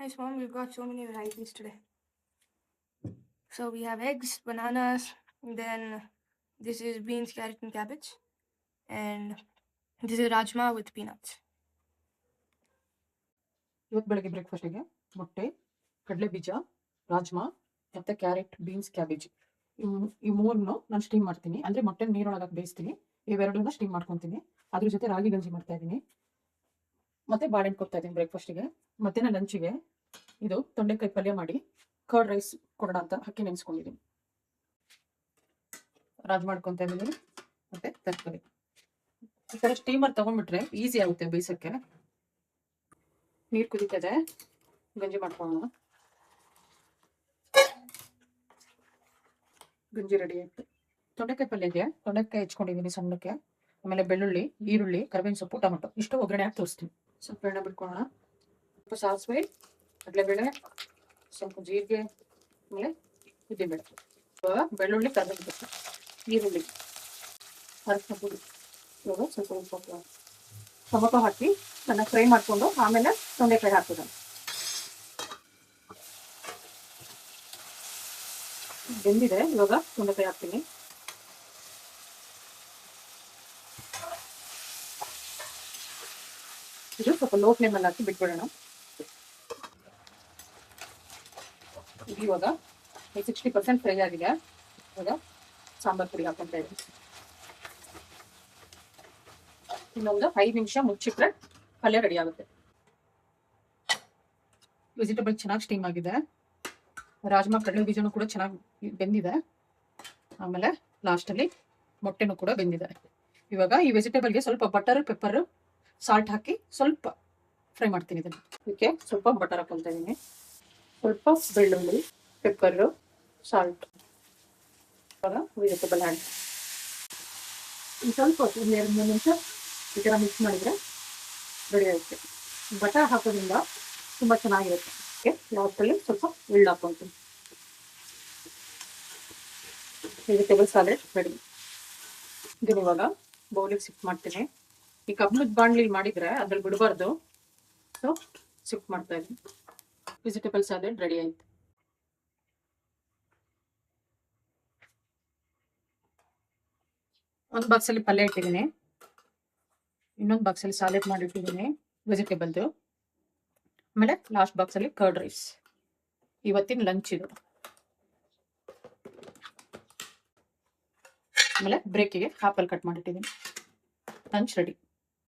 Nice mom, we've got so many varieties today. So we have eggs, bananas, then this is beans, carrot, and cabbage, and this is rajma with peanuts. ಇವತ್ತು ಬೆಳಗ್ಗೆ ಬ್ರೇಕ್ಫಾಸ್ಟಿಗೆ ಮೊಟ್ಟೆ, ಕಡಲೆ ಬೀಜ, ರಾಜ್ಮಾ ಮತ್ತು carrot, beans, cabbage ಈ ಮೂರನ್ನು ನಾನು steam ಮಾಡ್ತೀನಿ. ಅಂದರೆ ಮೊಟ್ಟೆ ನೀರೊಳಗೆ ಬೇಯಿಸ್ತೀನಿ. ಇವೆರಡನ್ನ ಸ್ಟೀಮ್ ಮಾಡ್ಕೊತೀನಿ. ಅದ್ರ ಜೊತೆ ರಾಗಿ ಗಂಜಿ ಮಾಡ್ತಾ ಇದ್ದೀನಿ ಮತ್ತು ಬಾಳೆಹಣ್ಣು ಕೊಡ್ತಾ ಇದ್ದೀನಿ ಬ್ರೇಕ್ಫಾಸ್ಟಿಗೆ. ಮಧ್ಯಾಹ್ನ ಲಂಚಿಗೆ ಇದು ತೊಂಡೆಕಾಯಿ ಪಲ್ಯ ಮಾಡಿ ಕರ್ಡ್ ರೈಸ್ ಕೊಡೋಣ ಅಂತ ಅಕ್ಕಿ ನೆನೆಸ್ಕೊಂಡಿದ್ದೀನಿ. ರಾಜ್ ಮಾಡ್ಕೊತಾ ಇದ್ದೀನಿ ಮತ್ತು ತರಕಾರಿ. ಈ ಥರ ಸ್ಟೀಮರ್ ತೊಗೊಂಡ್ಬಿಟ್ರೆ ಈಸಿ ಆಗುತ್ತೆ ಬೇಯಿಸೋಕ್ಕೆ. ನೀರು ಕುದೀತದೆ, ಗಂಜಿ ಮಾಡ್ಕೊಳ್ಳೋಣ. ಗಂಜಿ ರೆಡಿ ಆಯ್ತು. ತೊಂಡೆಕಾಯಿ ಪಲ್ಯಕ್ಕೆ ತೊಂಡೆಕಾಯಿ ಹೆಚ್ಕೊಂಡಿದ್ದೀನಿ ಸಣ್ಣಕ್ಕೆ. ಆಮೇಲೆ ಬೆಳ್ಳುಳ್ಳಿ, ಈರುಳ್ಳಿ, ಕರಿಬೇವಿನ ಸೊಪ್ಪು, ಟೊಮೆಟೊ ಇಷ್ಟು ಒಗ್ಗರಣೆ ಹಾಕಿ ತೋರಿಸ್ತೀನಿ. ಸ್ವಲ್ಪ ಎಣ್ಣೆ ಬಿಟ್ಕೊಳ್ಳೋಣ. ಸ್ವಲ್ಪ ಸಾಸಿವೆ, ಕಡಲೆಬೇಳೆ, ಸ್ವಲ್ಪ ಜೀರಿಗೆ, ಆಮೇಲೆ ಉದ್ದಿನಬೇಳೆ, ಬೆಳ್ಳುಳ್ಳಿ, ಕರಿಬೇವಿನ ಸೊಪ್ಪು, ಈರುಳ್ಳಿ, ಅರಶಿನ ಪುಡಿ, ಇವಾಗ ಸ್ವಲ್ಪ ಉಪ್ಪು, ಟೊಮೆಟೊ ಹಾಕಿ ಚೆನ್ನಾಗಿ ಫ್ರೈ ಮಾಡಿಕೊಂಡು ಆಮೇಲೆ ತೊಂಡೆಕಾಯಿ ಹಾಕೋದು. ಬೆಂದಿದೆ, ಇವಾಗ ತೊಂಡೆಕಾಯಿ ಹಾಕ್ತೀನಿ. ಇದು ಸ್ವಲ್ಪ ಲೋ ಫ್ಲೇಮಲ್ಲಿ ಹಾಕಿ ಬಿಟ್ಬಿಡೋಣ. ಇದು ಇವಾಗ 60% ಫ್ರೈ ಆಗಿದೆ. ಇವಾಗ ಸಾಂಬಾರ್ ಪುಡಿ ಹಾಕೊಂತ ಇದ್ದೀನಿ. ಇನ್ನೊಂದು 5 ನಿಮಿಷ ಮುಚ್ಚಿಟ್ರೆ ಪಲ್ಯ ರೆಡಿ ಆಗುತ್ತೆ. ವೆಜಿಟೇಬಲ್ ಚೆನ್ನಾಗಿ ಸ್ಟೀಮ್ ಆಗಿದೆ. ರಾಜ್ಮಾ ಕಡಲೆ ಬೀಜನೂ ಕೂಡ ಚೆನ್ನಾಗಿ ಬೆಂದಿದೆ. ಆಮೇಲೆ ಲಾಸ್ಟಲ್ಲಿ ಮೊಟ್ಟೆನೂ ಕೂಡ ಬೆಂದಿದೆ. ಇವಾಗ ಈ ವೆಜಿಟೇಬಲ್ಗೆ ಸ್ವಲ್ಪ ಬಟರ್, ಪೆಪ್ಪರ್, ಸಾಲ್ಟ್ ಹಾಕಿ ಸ್ವಲ್ಪ ಫ್ರೈ ಮಾಡ್ತೀನಿ. ಇದನ್ನು ಇದಕ್ಕೆ ಸ್ವಲ್ಪ ಬಟರ್ ಹಾಕೊತಾ ಇದ್ದೀನಿ. ಸ್ವಲ್ಪ ಬೆಳ್ಳುಳ್ಳಿ, ಪೆಪ್ಪರು, ಸಾಲ್ಟ್. ಇವಾಗ ವೆಜಿಟೇಬಲ್ ಹ್ಯಾಂಡ್ ಸ್ವಲ್ಪ 2-3 ನಿಮಿಷ ಈ ಥರ ಮಿಕ್ಸ್ ಮಾಡಿದರೆ ರೆಡಿ ಆಗುತ್ತೆ. ಬಟರ್ ಹಾಕೋದ್ರಿಂದ ತುಂಬ ಚೆನ್ನಾಗಿರುತ್ತೆ. ಓಕೆ, ಲಾಸ್ಟಲ್ಲಿ ಸ್ವಲ್ಪ ಎಳ್ಳು ಹಾಕ್ಕೊತೀನಿ. Vegetable ಸಾಲೆಡ್ ready. ಇದನ್ನ ಇವಾಗ ಬೌಲಿಗೆ ಶಿಫ್ಟ್ ಮಾಡ್ತೀನಿ. ಈ ಕಬ್ಬಿಣದ ಬಾಣಲಿ ಮಾಡಿದರೆ ಅದ್ರಲ್ಲಿ ಬಿಡಬಾರ್ದು, ಸೊ ಶಿಫ್ಟ್ ಮಾಡ್ತಾ ಇದ್ದೀನಿ. ವೆಜಿಟೇಬಲ್ ಸಾಲೆಡ್ ರೆಡಿ ಆಯ್ತು. ಒಂದು ಬಾಕ್ಸಲ್ಲಿ ಪಲ್ಯ ಇಟ್ಟಿದ್ದೀನಿ, ಇನ್ನೊಂದು ಬಾಕ್ಸಲ್ಲಿ ಸಾಲೆಡ್ ಮಾಡಿಟ್ಟಿದ್ದೀನಿ ವೆಜಿಟೇಬಲ್ದು. ಆಮೇಲೆ ಲಾಸ್ಟ್ ಬಾಕ್ಸಲ್ಲಿ ಕರ್ಡ್ ರೈಸ್. ಇವತ್ತಿನ ಲಂಚ್ ಇದು. ಆಮೇಲೆ ಬ್ರೇಕಿಗೆ ಆಪಲ್ ಕಟ್ ಮಾಡಿಟ್ಟಿದ್ದೀನಿ. Lunch ready.